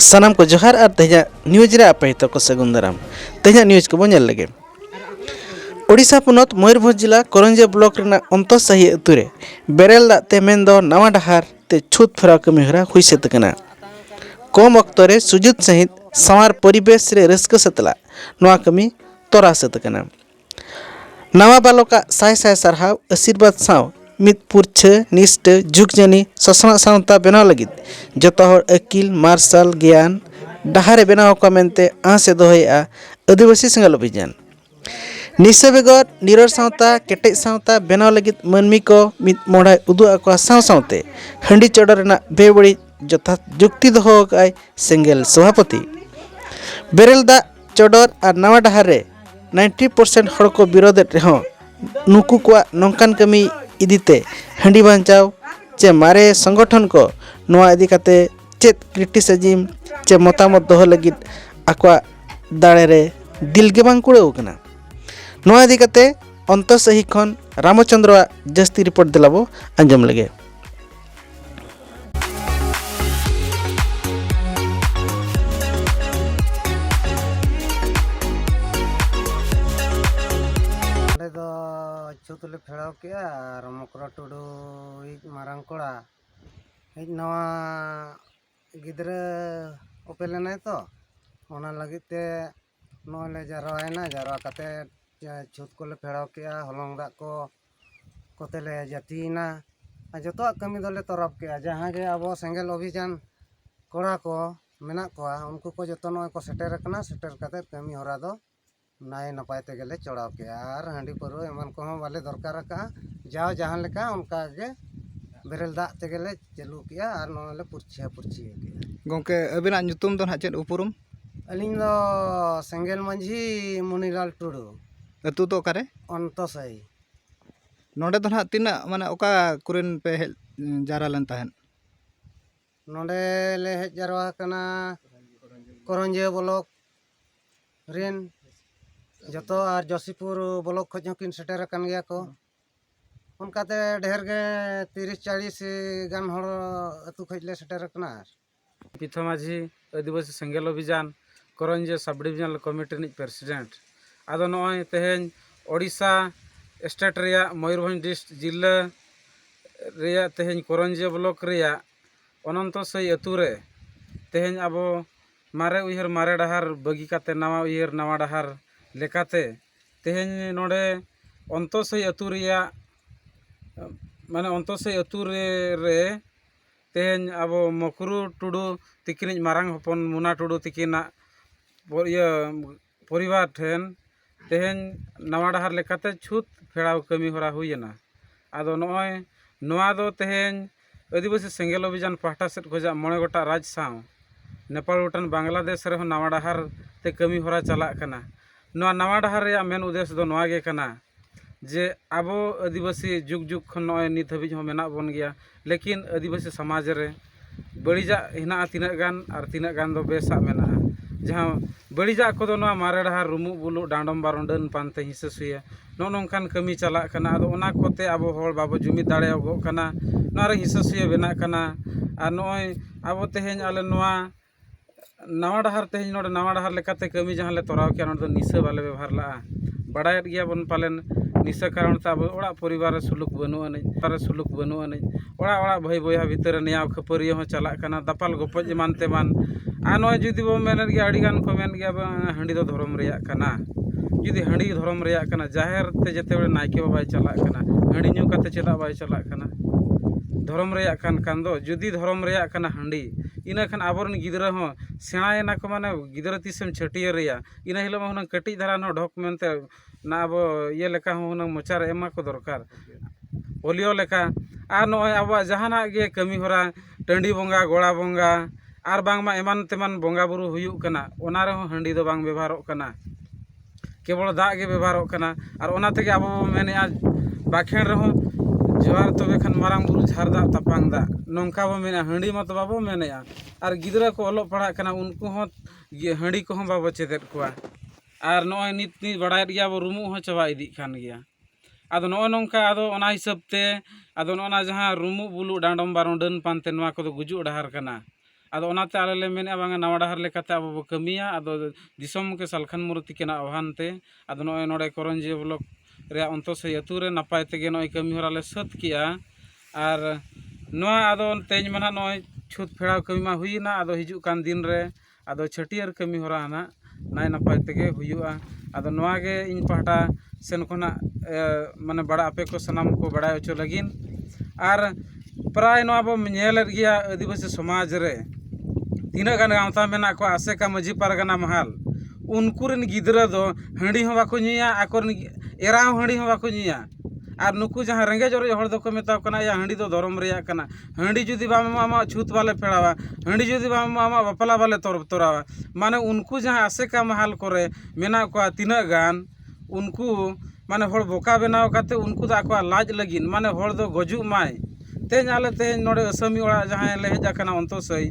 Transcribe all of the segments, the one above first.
सानाम को जोहार और तेजा न्यूज रे आपे तो को सगुन दाराम तेजा न्यूज को बोल लगे ओडिशा पुनत मयूरभंज जिला करंजे ब्लॉक रेना अंतसाही अतुरे बेरेल दाते मेंदो नवा डहार ते छूत फेरा कमिहरा हुई सेतकना कम अक्तरे सुजुत सहित सवार परिवेश रे रस्क सतला नवा कमी तोरा सेतकना नवा बालोका साय साय सरहाव आशीर्वाद साव मित पुरछ निष्ठ जुगजनी ससना सावता बनाव लगित जतो हर अकिल मार्शल ज्ञान डहारे बनाव को मेनते आसे दोहया आदिवासी संगल अभियान निशा बेगर निरर सावता केटे सावता बनाव लगित मनमी को मित मोड़ा उदु आको साव सावते हंडी चोडर रेना बेबड़ी जथा जुक्ति दोहो काय सेंगेल सभापति बेरेल दा चोडर और नवा डहार रे 90% हड़ को विरोध रेहों नुकु को नौकान कमी इदीते हंडी बांचाव चे मारे संगठन को नवा इदी काते चेत क्रिटिसिज्म चे मतामत दोह लगित आक्वा दाड़े रे दिल के बांग कुड़े उकना नवा इदी काते अंतसही खन रामचंद्र जस्ती रिपोर्ट दिलाबो अंजम लगे छुतले फेड़ाव के और मकरा टुडू मारंग कोड़ा नवा गिद्रे ओपेलेना तो ओना लगते नले जारवायना जारवा कते छुत को फेड़ाव के हलंग दाग को कोतेले जातीना जो कमी दले तरफ के जहाँ जे अब सेंगेल अभियान कोड़ा को मेना कोआ उनको को जो नय को सेटर कते कमी हरा दो नाय नपाय तेगेले चढ़ाव के और हांडी पर एमन को बाले दरकार का जाओ जहाँ लेका उनका गे बेरेल दाग तेगेले चालू किया और नले पुरछिया गोंके अबिना ᱧᱩᱛᱩᱢ दो चेद उपरुम अलिंग दो सेंगेल मंझी मुनिलाल टुडू अतु तो करे अंतसाई नोडे दो ना तीना माने ओका कुरेन पे जारा लन तहन नोडे ले हेज जारवा कना करंजे ब्लॉक रेन जतो और जोशीपुर ब्लॉक खज किन सेटर कन गया को उनकाते ढेर के 30-40 गान हड़ अतु खजले सेटर कना पिथा माझी आदिवासी सेंगेल अभियान करंजे सब डिविजनल कमिटी नि प्रेसिडेंट आदो नय तेहेन ओडिशा स्टेट रेया मयूरभंज डिस्ट्रिक्ट जिला रेया तेहेन करंजे ब्लॉक रेया अनंतसई अतुरे तेहेन आबो मारे उयहर मारे डहार बगी काते नवा उयहर नवा डहार लेकाते तेहेन नोडे अंतसई अतु रेया माने अंतसई अतु रे तेहेन आबो मकरू टुडू तिकिन मारांग हपन मुना टुडू तिकिना परिवार ठेन तेहेन नवा डहार लेकाते छूत फेड़ाव कमी हरा हुईना आदो नय नवा दो तेहेन आदिवासी सेंगेल अभियान पाहटा सेट खजा 9 गोटा राज साव नेपाल भूटान बांग्लादेश रे नवा डहार ते कमी हरा चला कना नवा डहार रे मेन उद्देश्य दो नवा गे कना जे आबो आदिवासी जुग जुग खन नय नित हबी हो मेना बन गया लेकिन आदिवासी समाज रे बड़ीजा हिना तीना गान और तीना गान दो बेसा मेना जहाँ बड़ीजा को दो नवा मारे डहार रुमु बुलु डांडम बारोंडन पानते हिससुया नो नोंकान कमी चला कना आदो ओना कोते आबो होड़ बाबो जुमिद दाड़े गो कना नवा रे हिससुया बेना कना और नय आबो तेहेन आले नवा डहार तेज नोड़े नवा डहार लेकाते कमी जहाँ ले तोराव किया नोड़े निशा बाले व्यवहार ला बड़ायत गया बन पालेन निशा कारण ते अब ओड़ा परिवार सुलुक बनु अने ओड़ा भाई बया भीतर नियाव खपरी हो चला कना दापाल गोपज एमान तेमान आ नय जुदी बो मेन गया अड़ीगान को मेन गया हांडी दो धर्म रेया कना जुदी हांडी धर्म रेया कना जाहेर ते जेते बे नायके बाबाय चला कना हांडी न्यू काते चेदा बाय चला कना धर्म रेया कान दो जुदी धर्म रेया कना हांडी इना खान आबरन गिदरा हो सेणायना को माने गिदरा तीसम छटियर रेया इना हिलो हुन कटी धरा न ढोक मेनते ना अब ये लेका हुन मोचार एमा को दरकार पोलियो लेका आ नय अब जहाना गे कमी होरा टंडी बोंगा गोड़ा बोंगा आर बांगमा एमान तेमान बोंगा बुरु हुयु कना ओना रे हांडी दो बांग व्यवहारों कना केवल दाग गे व्यवहारों कना और ओना तेगे अब मेनेआ बाखेन रे जोहार तबे खान मारांग बुरु झारदा तपांग दा नौका बो मेना हांडी मत बाबो मेनेआ और गिदरा को अलोग पढ़ा कना उनको हो हांडी को हम बाबो चेदेत कोआ और नय नित बड़ायत गया बो रुमु हो चबा इदी खान गया आदो नय नौका आदो ओना हिसाब ते आदो नोना जहाँ रुमु बुलु डांडम बारोंडन पानते नवा को गुजु डहार कना ᱟᱫᱚ ᱚᱱᱟᱛᱮ ᱟᱞᱮ ᱞᱮ ᱢᱮᱱᱮᱫᱼᱟ ᱵᱟᱝᱟ ᱱᱟᱣᱟ ᱰᱟᱦᱟᱨ ᱞᱮᱠᱟᱛᱮ ᱟᱵᱚ ᱵᱚ ᱠᱟᱹᱢᱤᱭᱟ ᱟᱫᱚ ᱫᱤᱥᱚᱢ ᱜᱚᱢᱠᱮ ᱥᱟᱞᱠᱷᱟᱱ ᱢᱩᱨᱢᱩ ᱛᱤᱠᱤᱱᱟᱜ ᱟᱦ୍ᱣᱟᱱ ᱛᱮ ᱟᱫᱚ ᱱᱚᱜᱼᱚᱭ ᱱᱚᱰᱮ ᱠᱚᱨᱚᱧᱡᱤᱭᱟᱹ ᱵᱞᱚᱠ ᱨᱮᱭᱟᱜ ᱚᱱᱛᱚᱥᱟᱹᱭ ᱟᱹᱛᱩ ᱨᱮ ᱱᱟᱯᱟᱭ ᱛᱮᱜᱮ ᱱᱚᱜᱼᱚᱭ ᱠᱟᱹᱢᱤ ᱦᱚᱨᱟ ᱞᱮ ᱥᱟᱹᱛ ᱠᱮᱜᱼᱟ ᱟᱨ ᱱᱚᱣᱟ ᱟᱫᱚ ᱛᱮᱦᱮᱧ ᱢᱟ ᱱᱟᱦᱟᱜ ᱱᱚᱜᱼᱚᱭ ᱪᱷᱩᱸᱛ ᱯᱷᱮᱲᱟᱣ ᱠᱟᱹᱢᱤ ᱢᱟ ᱦᱩᱭᱮᱱᱟ ᱟᱫᱚ ᱦᱤᱡᱩᱜ ᱠᱟᱱ ᱫᱤᱱ ᱨᱮ ᱟᱫᱚ ᱪᱷᱟᱹᱴᱭᱟᱹᱨ ᱠᱟᱹᱢᱤ ᱦᱚᱨᱟ ᱱᱟᱦᱟᱜ ᱱᱟᱭ ᱱᱟᱯᱟᱭ ᱛᱮᱜᱮ ᱦᱩᱭᱩᱜᱼᱟ ᱟᱫᱚ ᱱᱚᱣᱟ ᱜᱮ ᱤᱧ ᱯᱟᱦᱴᱟ ᱥᱮᱱ ᱠᱷᱚᱱᱟᱜ ᱢᱟᱱᱮ ᱟᱯᱮ ᱠᱚ ᱥᱟᱱᱟᱢ ᱠᱚ ᱵᱟᱲᱟᱭ ᱦᱚᱪᱚ ᱞᱟᱹᱜᱤᱫ ᱟᱨ ᱯᱨᱟᱭ ᱱᱚᱣᱟ ᱵᱚ ᱧᱮᱞᱮᱫ ᱜᱮᱭᱟ ᱟᱹᱫᱤᱵᱟᱹᱥᱤ ᱥᱚᱢᱟᱡᱽ ᱨᱮ ᱛᱤᱱᱟᱹᱜ ᱜᱟᱱ ᱜᱟᱶᱛᱟ ᱢᱮᱱᱟᱜ ᱠᱚᱣᱟ ᱟᱥᱮᱠᱟ ᱢᱟᱹᱡᱷᱤ ᱯᱟᱨᱜᱟᱱᱟ ᱢᱟᱦᱟᱞ ᱩᱱᱠᱩ ᱨᱮᱱ ᱜᱤᱫᱽᱨᱟᱹ ᱫᱚ ᱦᱟᱺᱰᱤ ᱦᱚᱸ ᱵᱟᱠᱚ ᱧᱩᱭᱟ ᱟᱠᱚᱨᱮᱱ ᱮᱨᱟ ᱦᱚᱸ ᱦᱟᱺᱰᱤ ᱦᱚᱸ ᱵᱟᱠᱚ ᱧᱩᱭᱟ ᱟᱨ ᱱᱩᱠᱩ ᱡᱟᱦᱟᱸ ᱨᱮᱸᱜᱮᱡ ᱚᱨᱮᱡ ᱦᱚᱲ ᱫᱚᱠᱚ ᱢᱮᱛᱟᱣ ᱠᱟᱱᱟ ᱭᱟ ᱦᱟᱺᱰᱤ ᱫᱚ ᱫᱷᱚᱨᱚᱢ ᱨᱮᱭᱟᱜ ᱠᱟᱱᱟ ᱦᱟᱺᱰᱤ ᱡᱩᱫᱤ ᱵᱟᱢ ᱮᱢᱚᱜᱼᱟ ᱟᱢᱟᱜ ᱪᱷᱩᱸᱛ ᱵᱟᱞᱮ ᱯᱷᱮᱲᱟᱣᱟ ᱦᱟᱺᱰᱤ ᱡᱩᱫᱤ ᱵᱟᱢ ᱮᱢᱚᱜᱼᱟ ᱟᱢᱟᱜ ᱵᱟᱯᱞᱟ ᱵᱟᱞᱮ ᱛᱚᱨᱟᱣᱟ ᱢᱟᱱᱮ ᱩᱱᱠᱩ ᱡᱟᱦᱟᱸ ᱟᱥᱮᱠᱟ ᱢᱟᱦᱟᱞ ᱠᱚᱨᱮ ᱢᱮᱱᱟᱜ ᱠᱚᱣᱟ ᱛᱤᱱᱟᱹᱜ ᱜᱟᱱ ᱩᱱᱠᱩ ᱢᱟᱱᱮ ᱦᱚᱲ ᱵᱚᱠᱟ ᱵᱮᱱᱟᱣ ᱠᱟᱛᱮ ᱩᱱᱠᱩ ᱫᱚ ᱟᱠᱚᱣᱟᱜ ᱞᱟᱡ ᱞᱟᱹᱜᱤᱫ ᱢᱟᱱᱮ ᱦᱚᱲ ᱫᱚ ᱜᱩᱡᱩᱜ ᱢᱟᱭ ᱛᱮᱦᱮᱧ ᱟᱞᱮ ᱛᱮᱦᱮᱧ ᱱᱚᱰᱮ ᱟᱹᱥᱟᱹᱢᱤ ᱚᱲᱟᱜ ᱡᱟᱦᱟᱸᱭ ᱞᱮ ᱦᱮᱡ ᱟᱠᱟᱱᱟ ᱚᱱᱛᱚᱥᱟᱹᱭ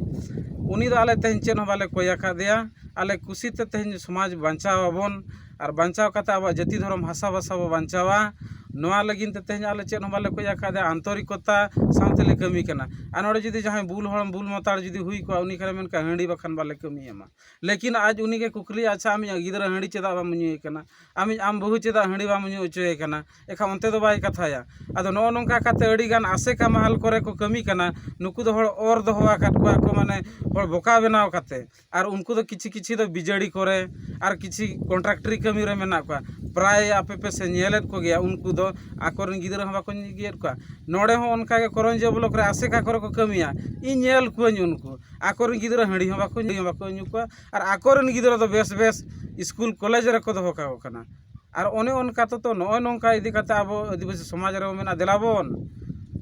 ᱩᱱᱤ ᱫᱚ ᱟᱞᱮ ᱛᱮᱦᱮᱧ ᱪᱮᱫ ᱦᱚᱸ ᱵᱟᱞᱮ ᱠᱚᱭ ᱟᱠᱟᱫᱮᱭᱟ ᱟᱞᱮ ᱠᱩᱥᱤᱛᱮ ᱛᱮᱦᱮᱧ ᱥᱚᱢᱟᱡᱽ ᱵᱟᱧᱪᱟᱣ ᱟᱵᱚᱱ ᱟᱨ ᱵᱟᱧᱪᱟᱣ ᱠᱟᱛᱮ ᱟᱵᱚᱣᱟᱜ ᱡᱟᱹᱛᱤ ᱫᱷᱚᱨᱚᱢ ᱦᱟᱥᱟ ᱵᱷᱟᱥᱟ ᱵᱚ ᱵᱟᱧᱪᱟᱣᱟ ᱱᱚᱣᱟ ᱞᱟᱹᱜᱤᱫ ᱛᱮ ᱛᱮᱦᱮᱧ ᱟᱞᱮ ᱪᱮᱫ ᱦᱚᱸ ᱵᱟᱞᱮ ᱠᱚᱭ ᱟᱠᱟᱫᱮᱭᱟ ᱟᱱᱛᱚᱨᱤᱠᱚᱛᱟ ᱥᱟᱶᱛᱮᱞᱮ ᱠᱟᱹᱢᱤ ᱠᱟᱱᱟ ᱟᱨ ᱱᱚᱰᱮ ᱡᱩᱫᱤ ᱡᱟᱦᱟᱸᱭ ᱵᱩᱞ ᱦᱚᱲ ᱵᱩᱞ ᱢᱟᱛᱟᱲ ᱡᱩᱫᱤ ᱦᱩᱭ ᱠᱚᱜᱼᱟ ᱩᱱᱤ ᱠᱷᱟᱱ ᱢᱮᱱᱠᱷᱟᱱ ᱦᱟᱺᱰᱤ ᱵᱟᱠᱷᱟᱱ ᱵᱟᱞᱮ ᱠᱟᱹᱢᱤ ᱮᱢᱟ ᱞᱮᱠᱤᱱ ᱟᱡ ᱩᱱᱤᱜᱮ ᱠᱩᱠᱞᱤ ᱟᱪᱪᱷᱟ ᱟᱢᱤᱡ ᱜᱤᱫᱽᱨᱟᱹ ᱦᱟᱺᱰᱤ ᱪᱮᱫᱟᱜ ᱵᱟᱢ ᱧᱩᱭᱮ ᱠᱟᱱᱟ ᱟᱢ ᱵᱟᱹᱦᱩ ᱪᱮᱫᱟᱜ ᱦᱟᱺᱰᱤ ᱵᱟᱢ ᱧᱩ ᱦᱚᱪᱚᱭᱮ ᱠᱟᱱᱟ ᱮᱱᱠᱷᱟᱱ ᱚᱱᱛᱮ ᱫᱚ ᱵᱟᱭ ᱠᱟᱛᱷᱟᱭᱟ ᱟᱫᱚ ᱱᱚᱜᱼᱚ ᱱᱚᱝᱠᱟ ᱠᱟᱛᱮ ᱟᱹᱰᱤᱜᱟᱱ ᱟᱥᱮᱠᱟ ᱢᱟᱦᱟᱞ ᱠᱚᱨᱮ ᱠᱚ ᱠᱟᱹᱢᱤ ᱠᱟᱱᱟ ᱱᱩᱠᱩ ᱫᱚ ᱦᱚᱲ ᱚᱨ ᱫᱚᱦᱚ ᱟᱠᱟᱫ ᱠᱚᱣᱟ ᱠᱚ ᱢᱟᱱᱮ ᱦᱚᱲ ᱵᱚᱠᱟ ᱵᱮᱱᱟᱣ ᱠᱟᱛᱮ ᱟᱨ ᱩᱱᱠᱩ ᱫᱚ ᱠᱤᱪᱷᱤ ᱫᱚ ᱵᱤᱡᱟᱹᱲᱤ ᱠᱚᱨᱮ ᱟᱨ ᱠᱤᱪᱷᱤ ᱠᱚᱱᱴᱨᱟᱠᱴᱟᱨᱤ ᱠᱟᱹᱢᱤ ᱨᱮ ᱢᱮᱱᱟᱜ ᱠᱚᱣᱟ ᱯᱨᱟᱭ ᱟᱯᱮ ᱯᱮ ᱥᱮ ᱧᱮᱞᱮᱫ ᱠᱚᱜᱮᱭᱟ ᱩᱱᱠᱩ ᱫᱚ ᱟᱠᱚᱨᱮᱱ ᱜᱤᱫᱽᱨᱟᱹ ᱦᱚᱸ ᱵᱟᱠᱚ ᱧᱮᱞᱮᱫ ᱠᱚᱣᱟ ᱱᱚᱰᱮ ᱦᱚᱸ ᱚᱱᱠᱟᱜᱮ ᱠᱚᱨᱚᱧᱡᱤᱭᱟᱹ ᱵᱞᱚᱠ ᱨᱮ ᱟᱥᱮᱠᱟ ᱠᱚᱨᱮ ᱠᱚ ᱠᱟᱹᱢᱤᱭᱟ ᱤᱧ ᱧᱮᱞ ᱠᱚᱣᱟᱧ ᱩᱱᱠᱩ ᱟᱠᱚᱨᱮᱱ ᱜᱤᱫᱽᱨᱟᱹ ᱦᱟᱺᱰᱤ ᱦᱚᱸ ᱵᱟᱠᱚ ᱧᱩ ᱠᱚᱣᱟ ᱟᱨ ᱟᱠᱚᱨᱮᱱ ᱜᱤᱫᱽᱨᱟᱹ ᱫᱚ ᱵᱮᱥ ᱥᱠᱩᱞ ᱠᱚᱞᱮᱡᱽ ᱨᱮᱠᱚ ᱫᱚᱦᱚ ᱠᱟᱠᱚ ᱠᱟᱱᱟ ᱟᱨ ᱚᱱᱮ ᱚᱱᱠᱟ ᱛᱮᱫᱚ ᱱᱚᱜᱼᱚᱭ ᱱᱚᱝᱠᱟ ᱤᱫᱤ ᱠᱟᱛᱮ ᱟᱵᱚ ᱟᱹᱫᱤᱵᱟᱹᱥᱤ ᱥᱚᱢᱟᱡᱽ ᱨᱮᱵᱚ ᱢᱮᱱᱟ ᱫᱮᱞᱟᱵᱚᱱ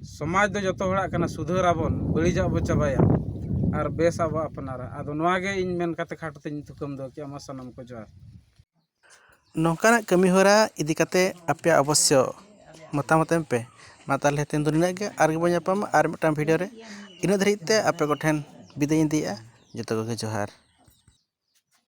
ᱥᱚᱢᱟᱡᱽ ᱫᱚ ᱡᱚᱛᱚ ᱦᱚᱲᱟᱜ ᱠᱟᱱᱟ ᱥᱩᱫᱷᱟᱹᱨᱟᱵᱚᱱ ᱵᱟᱹᱲᱤᱡᱟᱜ ᱵᱚ ᱪᱟᱵᱟᱭᱟ ᱟᱨ ᱵᱮᱥ ᱟᱵᱚ ᱟᱯᱱᱟᱨᱟ ᱟᱫᱚ ᱱᱚᱣᱟᱜᱮ ᱤᱧ ᱢᱮᱱ ᱠᱟᱛᱮ ᱠᱷᱟᱴᱚ ᱛᱮᱧ ᱛᱷᱩᱠᱟᱹᱢ ᱫᱚᱦᱚ ᱠᱮᱜᱼᱟ ᱢᱟ ᱥᱟᱱᱟᱢ ᱠᱚ ᱡᱚᱦᱟᱨ ᱱᱚᱝᱠᱟᱱᱟᱜ ᱠᱟᱹᱢᱤᱦᱚᱨᱟ ᱤᱫᱤ ᱠᱟᱛᱮ ᱟᱯᱮᱭᱟᱜ ᱚᱵᱚᱥᱥᱚ ᱢᱚᱛᱟᱢᱚᱛ ᱮᱢ ᱯᱮ ᱢᱟ ᱛᱟᱦᱚᱞᱮ ᱛᱮᱦᱮᱧ ᱫᱚ ᱱᱤᱱᱟᱹᱜ ᱜᱮ ᱟᱨ ᱜᱮᱵᱚᱱ ᱧᱟᱯᱟᱢᱟ ᱟᱨ ᱢᱤᱫᱴᱟᱝ ᱵᱷᱤᱰᱤᱭᱳ ᱨᱮ ᱤᱱᱟᱹᱜ ᱫᱷᱟᱹᱨᱤᱡ ᱛᱮ ᱟᱯᱮ ᱠᱚᱴᱷᱮᱱ ᱵᱤᱫᱟᱹᱭ ᱤᱫᱤᱭᱮᱜᱼᱟ ᱡᱚᱛᱚ ᱠᱚᱜᱮ ᱡᱚᱦᱟᱨ